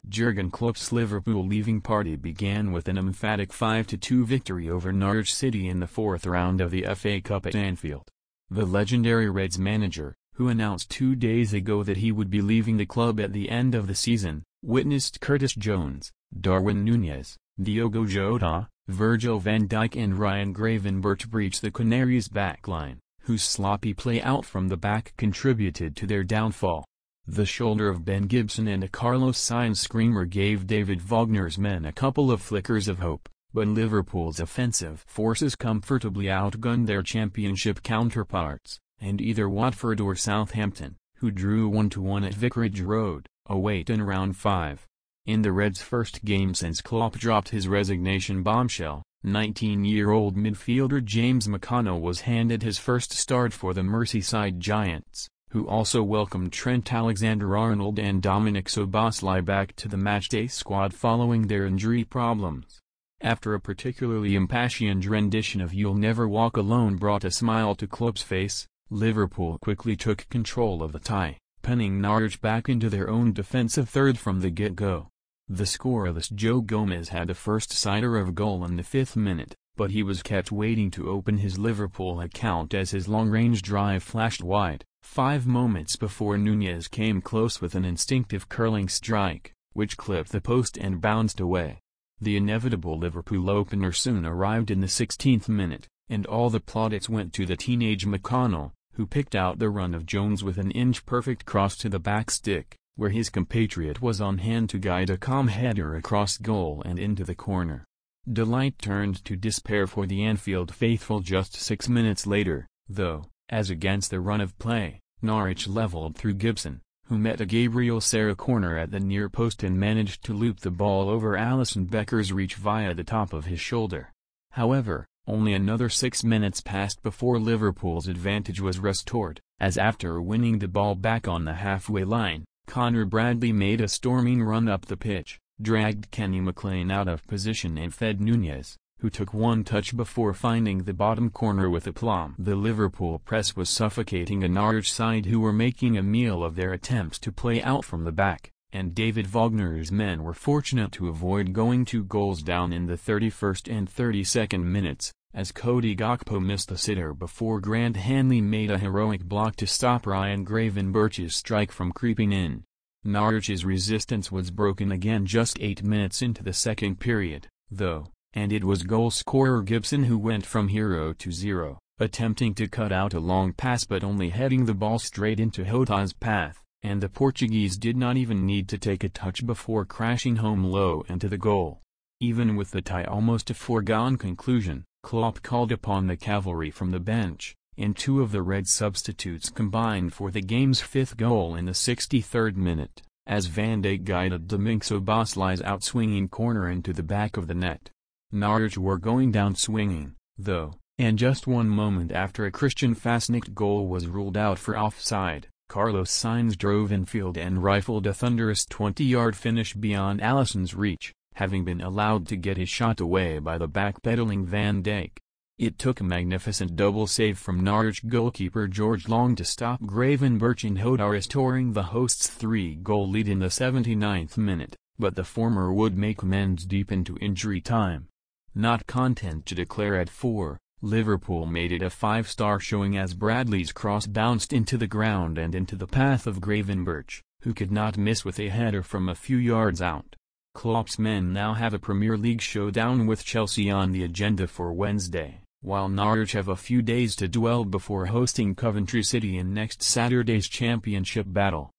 Jurgen Klopp's Liverpool leaving party began with an emphatic 5-2 victory over Norwich City in the fourth round of the FA Cup at Anfield. The legendary Reds manager, who announced 2 days ago that he would be leaving the club at the end of the season, witnessed Curtis Jones, Darwin Nunez, Diogo Jota, Virgil van Dijk and Ryan Gravenberch breach the Canaries' backline, whose sloppy play out from the back contributed to their downfall. The shoulder of Ben Gibson and a Carlos Sainz screamer gave David Wagner's men a couple of flickers of hope, but Liverpool's offensive forces comfortably outgunned their championship counterparts, and either Watford or Southampton, who drew 1-1 at Vicarage Road, await in round 5. In the Reds' first game since Klopp dropped his resignation bombshell, 19-year-old midfielder James McConnell was handed his first start for the Merseyside Giants, who also welcomed Trent Alexander-Arnold and Dominic Szoboszlai back to the matchday squad following their injury problems. After a particularly impassioned rendition of "You'll Never Walk Alone" brought a smile to Klopp's face, Liverpool quickly took control of the tie, pinning Norwich back into their own defensive third from the get-go. The scoreless Joe Gomez had a first-sighter of goal in the 5th minute, but he was kept waiting to open his Liverpool account as his long-range drive flashed wide, 5 moments before Nunez came close with an instinctive curling strike, which clipped the post and bounced away. The inevitable Liverpool opener soon arrived in the 16th minute, and all the plaudits went to the teenage McConnell, who picked out the run of Jones with an inch-perfect cross to the back stick, where his compatriot was on hand to guide a calm header across goal and into the corner. Delight turned to despair for the Anfield faithful just 6 minutes later, though, as against the run of play, Norwich levelled through Gibson, who met a Gabriel Sara corner at the near post and managed to loop the ball over Alisson Becker's reach via the top of his shoulder. However, only another 6 minutes passed before Liverpool's advantage was restored, as after winning the ball back on the halfway line, Conor Bradley made a storming run up the pitch, dragged Kenny McLean out of position and fed Nunez, who took one touch before finding the bottom corner with aplomb. The Liverpool press was suffocating a Norwich side who were making a meal of their attempts to play out from the back, and David Wagner's men were fortunate to avoid going 2 goals down in the 31st and 32nd minutes, as Cody Gakpo missed the sitter before Grant Hanley made a heroic block to stop Ryan Gravenberch's strike from creeping in. Norwich's resistance was broken again just 8 minutes into the second period, though, and it was goal-scorer Gibson who went from 0 to 0, attempting to cut out a long pass but only heading the ball straight into Jota's path, and the Portuguese did not even need to take a touch before crashing home low into the goal. Even with the tie almost a foregone conclusion, Klopp called upon the cavalry from the bench, and 2 of the Red substitutes combined for the game's 5th goal in the 63rd minute, as Van Dijk guided Dominic Szoboszlai's out-swinging corner into the back of the net. Norwich were going down swinging, though, and just 1 moment after a Christian Fasnicht goal was ruled out for offside, Carlos Sainz drove infield and rifled a thunderous 20-yard finish beyond Alisson's reach, having been allowed to get his shot away by the backpedaling Van Dijk. It took a magnificent double save from Norwich goalkeeper George Long to stop Gravenberch and Jota restoring the hosts' 3-goal lead in the 79th minute, but the former would make amends deep into injury time. Not content to declare at 4, Liverpool made it a 5-star showing as Bradley's cross bounced into the ground and into the path of Gravenberch, who could not miss with a header from a few yards out. Klopp's men now have a Premier League showdown with Chelsea on the agenda for Wednesday, while Norwich have a few days to dwell before hosting Coventry City in next Saturday's championship battle.